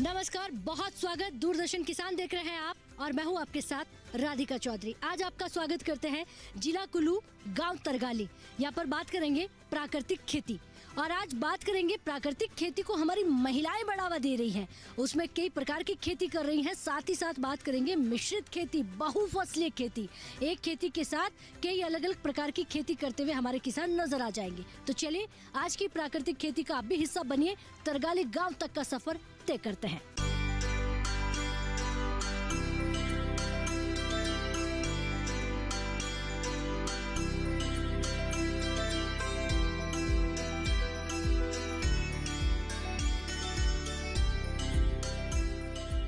नमस्कार, बहुत स्वागत। दूरदर्शन किसान देख रहे हैं आप और मैं हूं आपके साथ राधिका चौधरी। आज आपका स्वागत करते हैं जिला कुल्लू, गांव तरगाली। यहाँ पर बात करेंगे प्राकृतिक खेती और आज बात करेंगे प्राकृतिक खेती को हमारी महिलाएं बढ़ावा दे रही हैं। उसमें कई प्रकार की खेती कर रही हैं। साथ ही साथ बात करेंगे मिश्रित खेती, बहुफसलीय खेती। एक खेती के साथ कई अलग अलग प्रकार की खेती करते हुए हमारे किसान नजर आ जाएंगे। तो चलिए आज की प्राकृतिक खेती का आप भी हिस्सा बनिए। तरगाली गाँव तक का सफर तय करते हैं।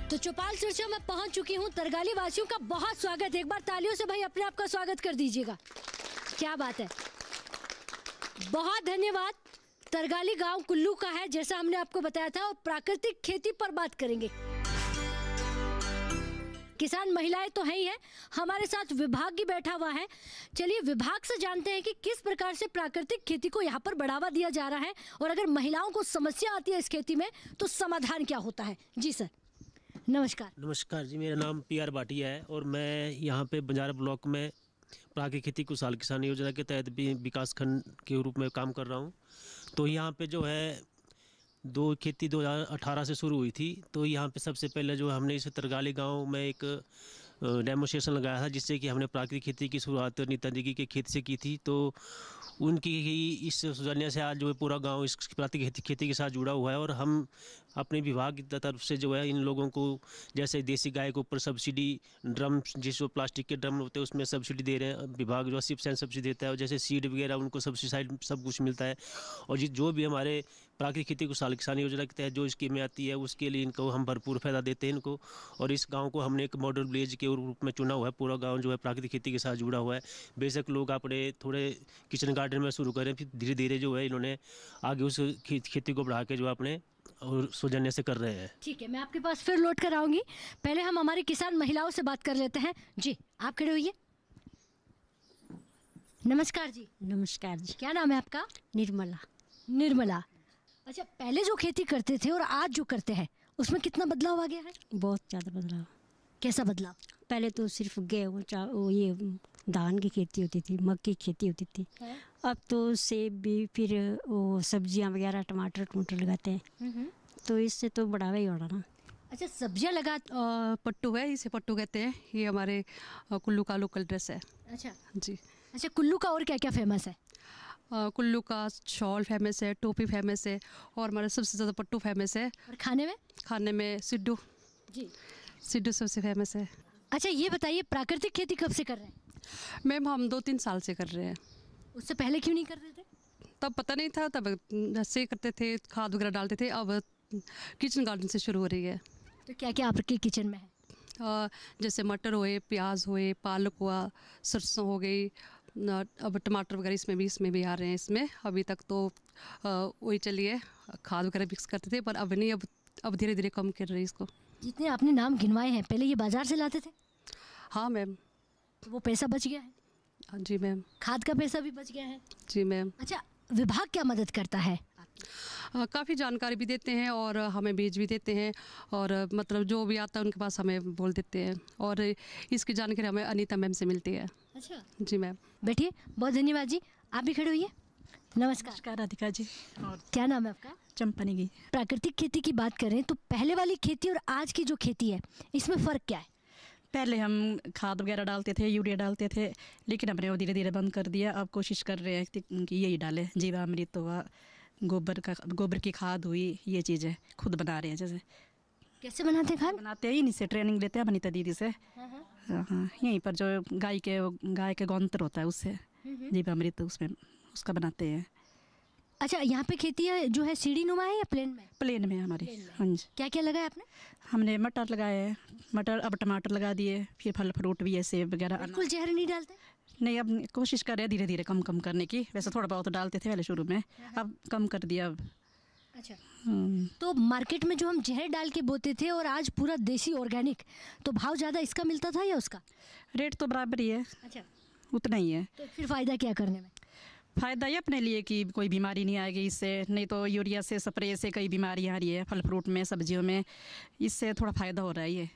तो चौपाल सिरसा में पहुंच चुकी हूं। तरगाली वासियों का बहुत स्वागत है। एक बार तालियों से भाई अपने आप का स्वागत कर दीजिएगा। क्या बात है, बहुत धन्यवाद। तरगाली गांव कुल्लू का है, जैसा हमने आपको बताया था, और प्राकृतिक खेती पर बात करेंगे। किसान महिलाएं तो है ही है, हमारे साथ विभाग भी बैठा हुआ है। चलिए विभाग से जानते हैं कि किस प्रकार से प्राकृतिक खेती को यहाँ पर बढ़ावा दिया जा रहा है और अगर महिलाओं को समस्या आती है इस खेती में तो समाधान क्या होता है। जी सर, नमस्कार। नमस्कार जी, मेरा नाम PR भाटिया है और मैं यहाँ पे बंजारा ब्लॉक में प्राकृतिक खेती खुशहाल किसान योजना के तहत भी विकास खंड के रूप में काम कर रहा हूँ। तो यहाँ पे जो है खेती 2018 से शुरू हुई थी। तो यहाँ पे सबसे पहले जो हमने इस तरगाली गांव में एक डेमोस्ट्रेशन लगाया था, जिससे कि हमने प्राकृतिक खेती की शुरुआत नीता जी के खेत से की थी। तो उनकी ही इस सौजन्य से आज जो है पूरा गांव इस प्राकृतिक खेती के साथ जुड़ा हुआ है। और हम अपने विभाग की तरफ से जो है इन लोगों को, जैसे देसी गाय के ऊपर सब्सिडी, ड्रम जिसको प्लास्टिक के ड्रम होते हैं उसमें सब्सिडी दे रहे हैं। विभाग जो 80% सब्सिडी देता है और जैसे सीड वगैरह उनको सब्सिडाइड सब कुछ मिलता है। और जो भी हमारे प्राकृतिक खेती खुशहाल किसान योजना के तहत जो स्कीमें आती है उसके लिए इनको हम भरपूर फायदा देते हैं इनको। और इस गाँव को हमने एक मॉडल विलेज के रूप में चुना हुआ है। पूरा गाँव जो है प्राकृतिक खेती के साथ जुड़ा हुआ है। बेशक लोग अपने थोड़े किचन गार्डन में शुरू करें, फिर धीरे धीरे जो है इन्होंने आगे उस खेती को बढ़ा के जो अपने और सौजन्य से कर रहे हैं। ठीक है, मैं आपके पास फिर लौट कर आऊंगी। पहले हम हमारी किसान महिलाओं से बात कर लेते हैं। जी, आप खड़े होइए। नमस्कार जी। नमस्कार जी। क्या नाम है आपका? निर्मला। निर्मला, अच्छा, पहले जो खेती करते थे और आज जो करते हैं उसमें कितना बदलाव आ गया है? बहुत ज़्यादा बदलाव। कैसा बदलाव? पहले तो सिर्फ गेहूँ ये धान की खेती होती थी, मक्की की खेती होती थी। अब तो सेब भी, फिर वो सब्जियां वगैरह, टमाटर लगाते हैं। तो इससे तो बढ़ावा ही हो रहा ना। अच्छा, सब्जियां लगा पट्टू है, इसे पट्टू कहते हैं। ये हमारे कुल्लू का लोकल ड्रेस है। अच्छा जी। अच्छा, कुल्लू का और क्या क्या फेमस है? कुल्लू का शॉल फेमस है, टोपी फेमस है और हमारा सबसे ज़्यादा पट्टू फेमस है। और खाने में? खाने में सिड्डू। जी, सिड्डू सबसे फेमस है। अच्छा, ये बताइए प्राकृतिक खेती कब से कर रहे हैं? मैम हम 2-3 साल से कर रहे हैं। उससे पहले क्यों नहीं कर रहे थे? तब पता नहीं था, तब ऐसे करते थे, खाद वगैरह डालते थे। अब किचन गार्डन से शुरू हो रही है। तो क्या क्या आपके किचन में है? जैसे मटर हुए, प्याज हुए, पालक हुआ, सरसों हो गई, अब टमाटर वगैरह इसमें भी आ रहे हैं। इसमें अभी तक तो वही चलिए, खाद वगैरह मिक्स करते थे, पर अब नहीं, अब धीरे धीरे कम कर रहे हैं इसको। जितने आपने नाम गिनवाए हैं, पहले ये बाजार से लाते थे? हाँ मैम। तो वो पैसा बच गया है? हाँ जी मैम। खाद का पैसा भी बच गया है? जी मैम। अच्छा, विभाग क्या मदद करता है? काफ़ी जानकारी भी देते हैं और हमें बीज भी देते हैं और मतलब जो भी आता है उनके पास हमें बोल देते हैं और इसकी जानकारी हमें अनीता मैम से मिलती है। अच्छा जी मैम। बैठिए, बहुत धन्यवाद जी। आप भी खड़े होइए। नमस्कार राधिका जी। और क्या नाम है आपका? चंपनी। प्राकृतिक खेती की बात करें तो पहले वाली खेती और आज की जो खेती है इसमें फ़र्क क्या है? पहले हम खाद वगैरह डालते थे, यूरिया डालते थे, लेकिन हमने वो धीरे धीरे बंद कर दिया। अब कोशिश कर रहे हैं कि यही डालें, जीवामृत हुआ, गोबर की खाद हुई, ये चीज़ें खुद बना रहे हैं। जैसे कैसे बनाते हैं खाद? बनाते हैं इन्हीं से, ट्रेनिंग लेते हैं अनीता दीदी से। हाँ, यहीं पर जो गाय के गौंत्र होता है उससे जीवामृत, उसमें उसका बनाते हैं। अच्छा, यहाँ पे खेती है जो है सीढ़ी नुमा है या प्लेन में? प्लेन में हमारी। हाँ जी। क्या क्या लगाया आपने? हमने मटर लगाए हैं, मटर, अब टमाटर लगा दिए, फिर फल फ्रूट भी है, सेब वगैरह। बिल्कुल जहर नहीं डालते? नहीं, अब कोशिश कर रहे हैं धीरे धीरे कम करने की। वैसे थोड़ा बहुत डालते थे पहले शुरू में, अब कम कर दिया अब। अच्छा, तो मार्केट में जो हम जहर डाल के बोते थे और आज पूरा देसी ऑर्गेनिक, तो भाव ज़्यादा इसका मिलता था या उसका? रेट तो बराबर ही है। अच्छा, उतना ही है। तो फिर फ़ायदा क्या करने में? फ़ायदा ये अपने लिए कि कोई बीमारी नहीं आएगी इससे, नहीं तो यूरिया से स्प्रे से कई बीमारियाँ आ रही है फल फ्रूट में सब्जियों में, इससे थोड़ा फ़ायदा हो रहा है ये।